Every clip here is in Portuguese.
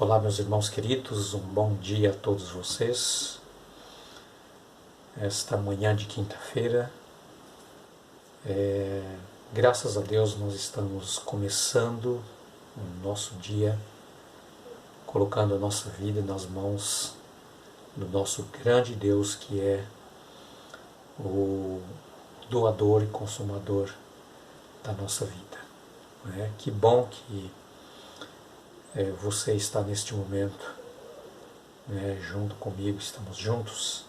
Olá, meus irmãos queridos, um bom dia a todos vocês. Esta manhã de quinta-feira, graças a Deus nós estamos começando o nosso dia, colocando a nossa vida nas mãos do nosso grande Deus, que é o doador e consumador da nossa vida. Que bom que você está neste momento junto comigo, estamos juntos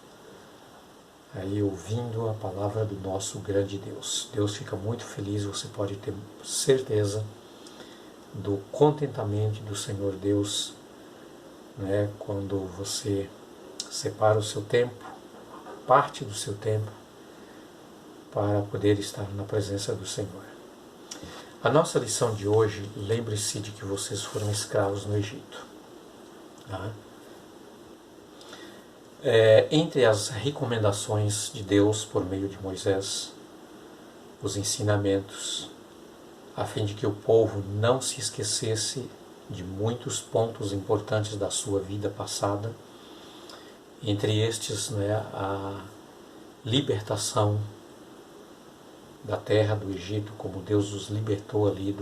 aí ouvindo a palavra do nosso grande Deus. Deus fica muito feliz, você pode ter certeza do contentamento do Senhor Deus, quando você separa o seu tempo, parte do seu tempo, para poder estar na presença do Senhor. A nossa lição de hoje, lembre-se de que vocês foram escravos no Egito. Entre as recomendações de Deus por meio de Moisés, os ensinamentos, a fim de que o povo não se esquecesse de muitos pontos importantes da sua vida passada, entre estes a libertação da terra do Egito, como Deus os libertou ali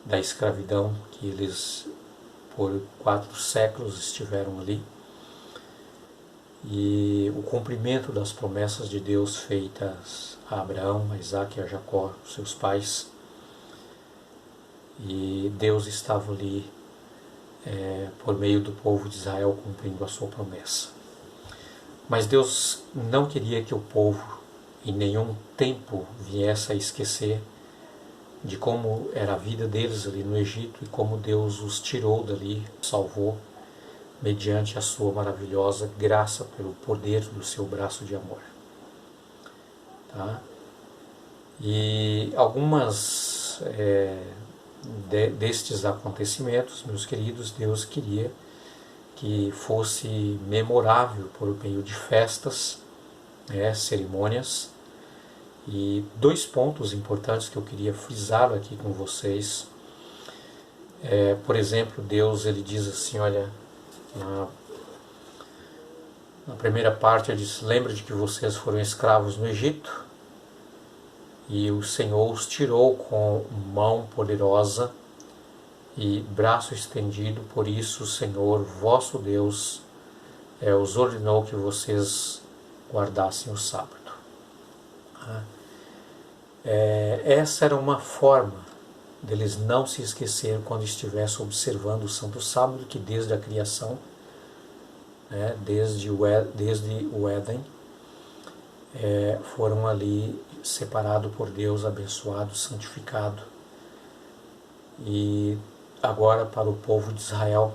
da escravidão, que eles por 4 séculos estiveram ali, e o cumprimento das promessas de Deus feitas a Abraão, a Isaque e a Jacó, seus pais. E Deus estava ali por meio do povo de Israel cumprindo a sua promessa. Mas Deus não queria que o povo em nenhum tempo viesse a esquecer de como era a vida deles ali no Egito e como Deus os tirou dali, salvou, mediante a sua maravilhosa graça pelo poder do seu braço de amor. E algumas destes acontecimentos, meus queridos, Deus queria que fosse memorável por meio de festas, cerimônias. E 2 pontos importantes que eu queria frisar aqui com vocês. Por exemplo, Deus ele diz assim, olha, na primeira parte ele diz: lembra de que vocês foram escravos no Egito e o Senhor os tirou com mão poderosa e braço estendido, por isso o Senhor vosso Deus os ordenou que vocês guardassem o sábado. Essa era uma forma deles não se esquecer quando estivessem observando o Santo Sábado, que desde a criação, desde o Éden, foram ali separados por Deus, abençoados, santificados. E agora para o povo de Israel,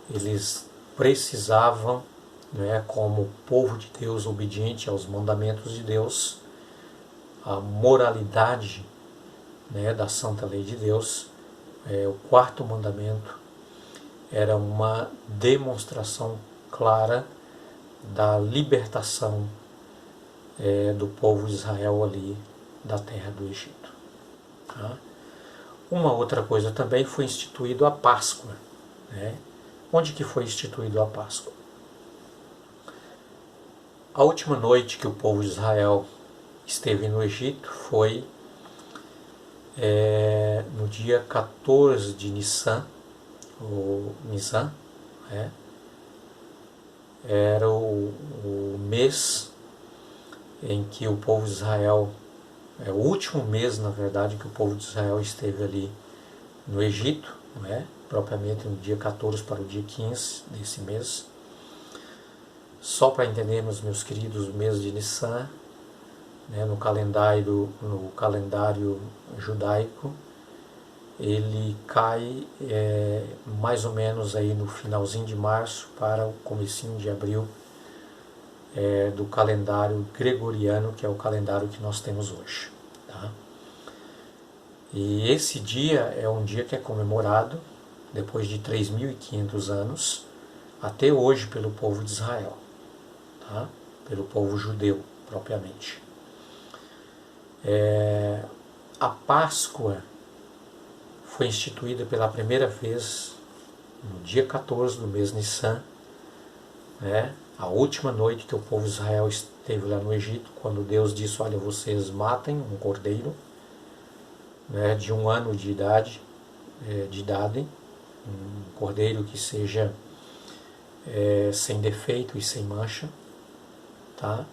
eles precisavam, como povo de Deus obediente aos mandamentos de Deus, a moralidade da santa lei de Deus, o 4º mandamento era uma demonstração clara da libertação do povo de Israel ali da terra do Egito. Uma outra coisa também foi instituído a Páscoa. Onde que foi instituído a Páscoa? A última noite que o povo de Israel esteve no Egito foi no dia 14 de Nissan, ou Nisan, era o mês em que o povo de Israel, o último mês, na verdade, que o povo de Israel esteve ali no Egito, propriamente no dia 14 para o dia 15 desse mês. Só para entendermos, meus queridos, o mês de Nissan, no calendário judaico, ele cai mais ou menos aí no finalzinho de março para o comecinho de abril do calendário gregoriano, que é o calendário que nós temos hoje. E esse dia é um dia que é comemorado depois de 3.500 anos até hoje pelo povo de Israel, pelo povo judeu propriamente. A Páscoa foi instituída pela primeira vez no dia 14 do mês Nissan, né, a última noite que o povo de Israel esteve lá no Egito, quando Deus disse: olha, vocês matem um cordeiro, né, de 1 ano de idade, um cordeiro que seja sem defeito e sem mancha, tá?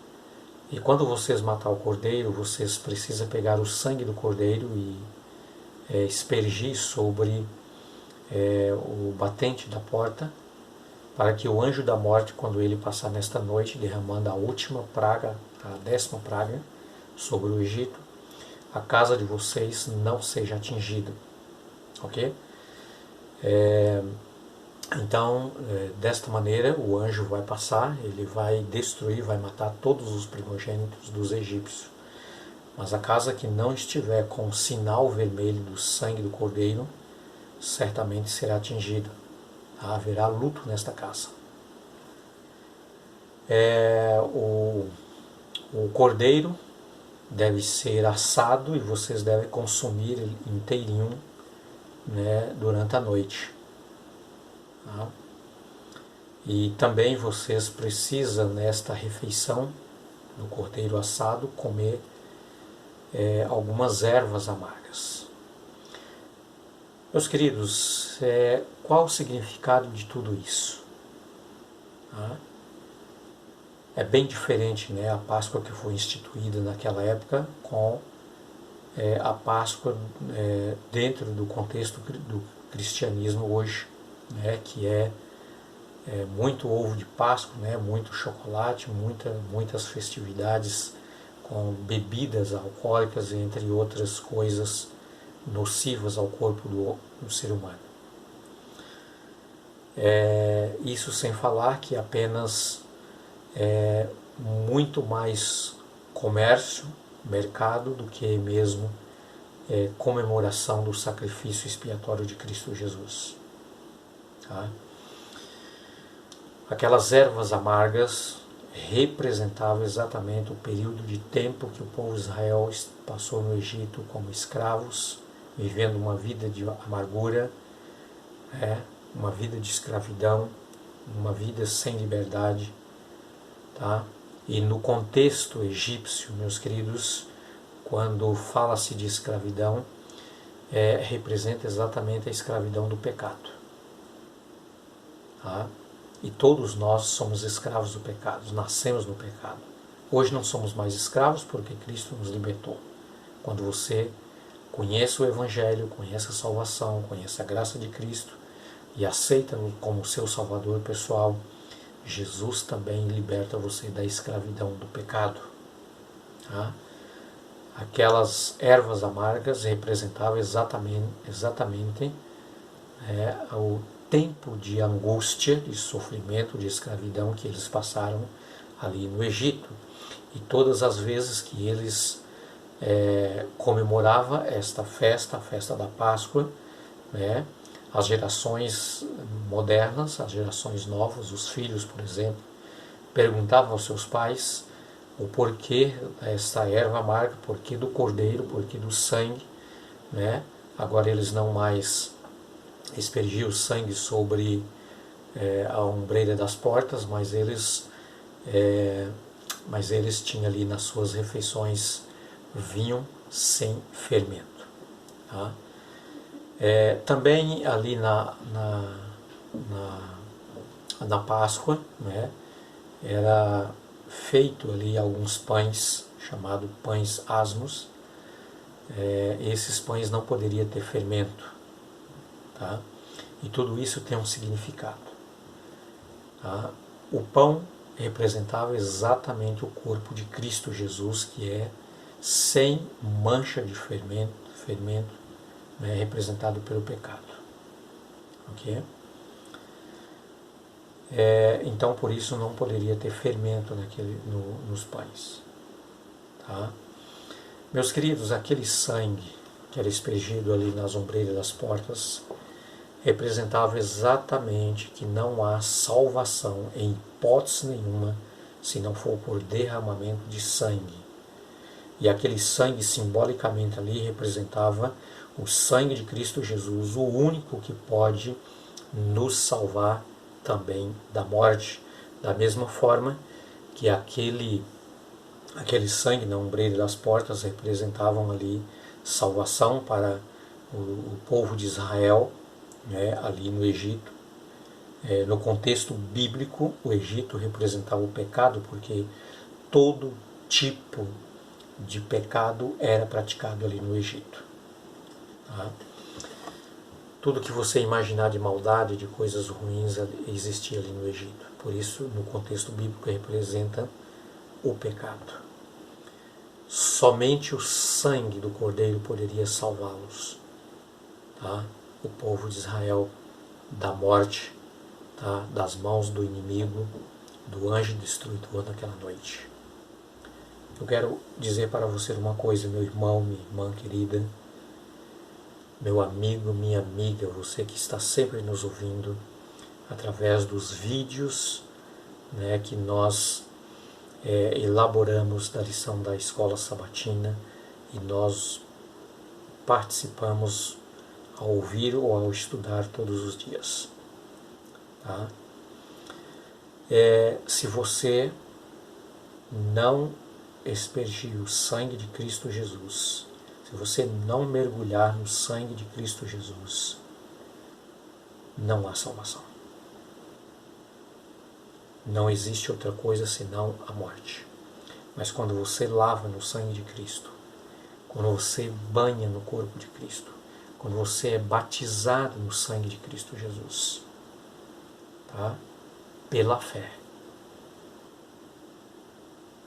E quando vocês matar o cordeiro, vocês precisam pegar o sangue do cordeiro e aspergir sobre o batente da porta, para que o anjo da morte, quando ele passar nesta noite, derramando a última praga, a 10ª praga, sobre o Egito, a casa de vocês não seja atingida. Ok? Então, desta maneira, o anjo vai passar, ele vai destruir, vai matar todos os primogênitos dos egípcios. Mas a casa que não estiver com o sinal vermelho do sangue do cordeiro, certamente será atingida. Haverá luto nesta casa. O cordeiro deve ser assado e vocês devem consumir ele inteirinho, né, durante a noite. Tá? E também vocês precisam, nesta refeição do cordeiro assado, comer algumas ervas amargas. Meus queridos, qual o significado de tudo isso? Tá? É bem diferente, né, a Páscoa que foi instituída naquela época com a Páscoa dentro do contexto do cristianismo hoje, né, que é muito ovo de Páscoa, né, muito chocolate, muitas festividades com bebidas alcoólicas, entre outras coisas nocivas ao corpo do ser humano. Isso sem falar que apenas muito mais comércio, mercado, do que mesmo comemoração do sacrifício expiatório de Cristo Jesus. Tá? Aquelas ervas amargas representavam exatamente o período de tempo que o povo de Israel passou no Egito como escravos, vivendo uma vida de amargura, uma vida de escravidão, uma vida sem liberdade. Tá? E no contexto egípcio, meus queridos, quando fala-se de escravidão, representa exatamente a escravidão do pecado. Tá? E todos nós somos escravos do pecado, nascemos no pecado. Hoje não somos mais escravos porque Cristo nos libertou. Quando você conhece o Evangelho, conhece a salvação, conhece a graça de Cristo e aceita-o como seu Salvador pessoal, Jesus também liberta você da escravidão do pecado. Tá? Aquelas ervas amargas representavam exatamente o tempo de angústia, de sofrimento, de escravidão que eles passaram ali no Egito. E todas as vezes que eles comemoravam esta festa, a festa da Páscoa, né, as gerações modernas, as gerações novas, os filhos, por exemplo, perguntavam aos seus pais o porquê dessa erva amarga, porquê do cordeiro, porquê do sangue, né? Agora eles não mais aspergiam o sangue sobre a ombreira das portas, mas eles tinham ali nas suas refeições vinho sem fermento. Tá? Também ali na Páscoa, né, era feito ali alguns pães, chamados pães asmos. Esses pães não poderiam ter fermento. Tá? E tudo isso tem um significado. Tá? O pão representava exatamente o corpo de Cristo Jesus, que é sem mancha de fermento, né, representado pelo pecado. Ok? Então, por isso, não poderia ter fermento nos pães. Tá? Meus queridos, aquele sangue que era aspergido ali nas ombreiras das portas representava exatamente que não há salvação em hipótese nenhuma se não for por derramamento de sangue. E aquele sangue simbolicamente ali representava o sangue de Cristo Jesus, o único que pode nos salvar também da morte, da mesma forma que aquele sangue na ombreira das portas representavam ali salvação para o povo de Israel, né, ali no Egito. No contexto bíblico, o Egito representava o pecado, porque todo tipo de pecado era praticado ali no Egito. Tá? Tudo que você imaginar de maldade, de coisas ruins, existia ali no Egito. Por isso, no contexto bíblico, representa o pecado. Somente o sangue do Cordeiro poderia salvá-los, tá? O povo de Israel da morte, tá? Das mãos do inimigo, do anjo destruidor naquela noite. Eu quero dizer para você uma coisa, meu irmão, minha irmã querida, meu amigo, minha amiga, você que está sempre nos ouvindo através dos vídeos, né, que nós elaboramos da lição da escola sabatina e nós participamos ao ouvir ou ao estudar todos os dias. Tá? Se você não expergir o sangue de Cristo Jesus, se você não mergulhar no sangue de Cristo Jesus, não há salvação. Não existe outra coisa senão a morte. Mas quando você lava no sangue de Cristo, quando você banha no corpo de Cristo, quando você é batizado no sangue de Cristo Jesus, tá? Pela fé,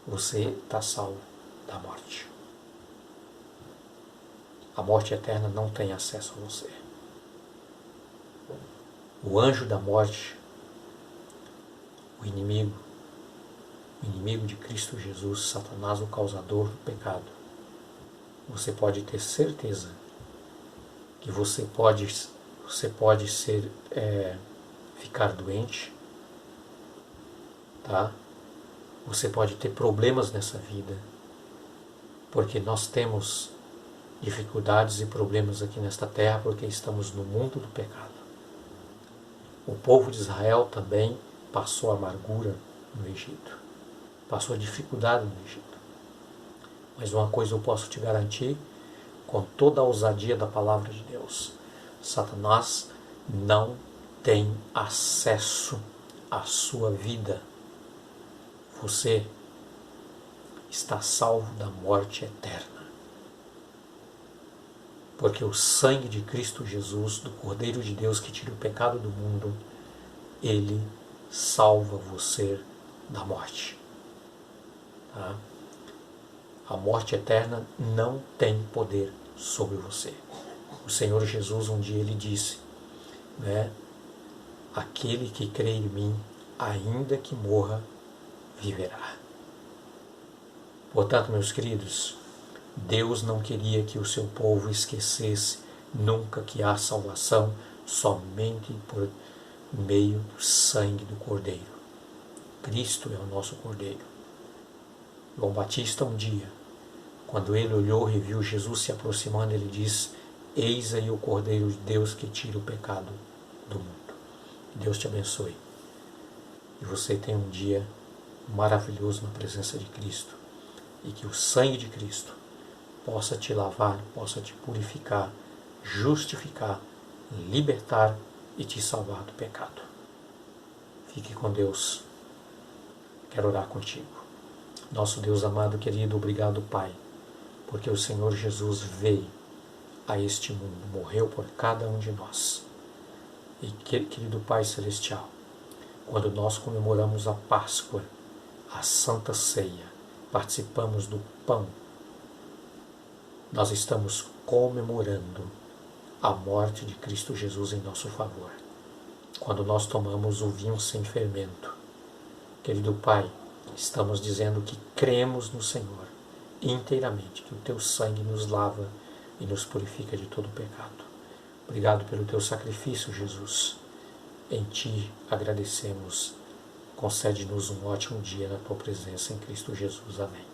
você está salvo da morte. A morte eterna não tem acesso a você. O anjo da morte, o inimigo de Cristo Jesus, Satanás, o causador do pecado, você pode ter certeza que você pode ficar doente, tá? Você pode ter problemas nessa vida, porque nós temos dificuldades e problemas aqui nesta terra, porque estamos no mundo do pecado. O povo de Israel também passou amargura no Egito, passou dificuldade no Egito. Mas uma coisa eu posso te garantir, com toda a ousadia da palavra de Deus: Satanás não tem acesso à sua vida. Você está salvo da morte eterna. Porque o sangue de Cristo Jesus, do Cordeiro de Deus que tira o pecado do mundo, ele salva você da morte. Tá? A morte eterna não tem poder sobre você. O Senhor Jesus um dia ele disse, né, aquele que crê em mim, ainda que morra, viverá. Portanto, meus queridos, Deus não queria que o seu povo esquecesse nunca que há salvação somente por meio do sangue do Cordeiro. Cristo é o nosso Cordeiro. João Batista um dia, quando ele olhou e viu Jesus se aproximando, ele disse: eis aí o Cordeiro de Deus que tira o pecado do mundo. Deus te abençoe. E você tenha um dia maravilhoso na presença de Cristo. E que o sangue de Cristo possa te lavar, possa te purificar, justificar, libertar e te salvar do pecado. Fique com Deus. Quero orar contigo. Nosso Deus amado, querido, obrigado, Pai, porque o Senhor Jesus veio a este mundo, morreu por cada um de nós. E, querido Pai Celestial, quando nós comemoramos a Páscoa, a Santa Ceia, participamos do pão, nós estamos comemorando a morte de Cristo Jesus em nosso favor. Quando nós tomamos o vinho sem fermento, querido Pai, estamos dizendo que cremos no Senhor inteiramente, que o Teu sangue nos lava e nos purifica de todo pecado. Obrigado pelo Teu sacrifício, Jesus. Em Ti agradecemos. Concede-nos um ótimo dia na Tua presença em Cristo Jesus. Amém.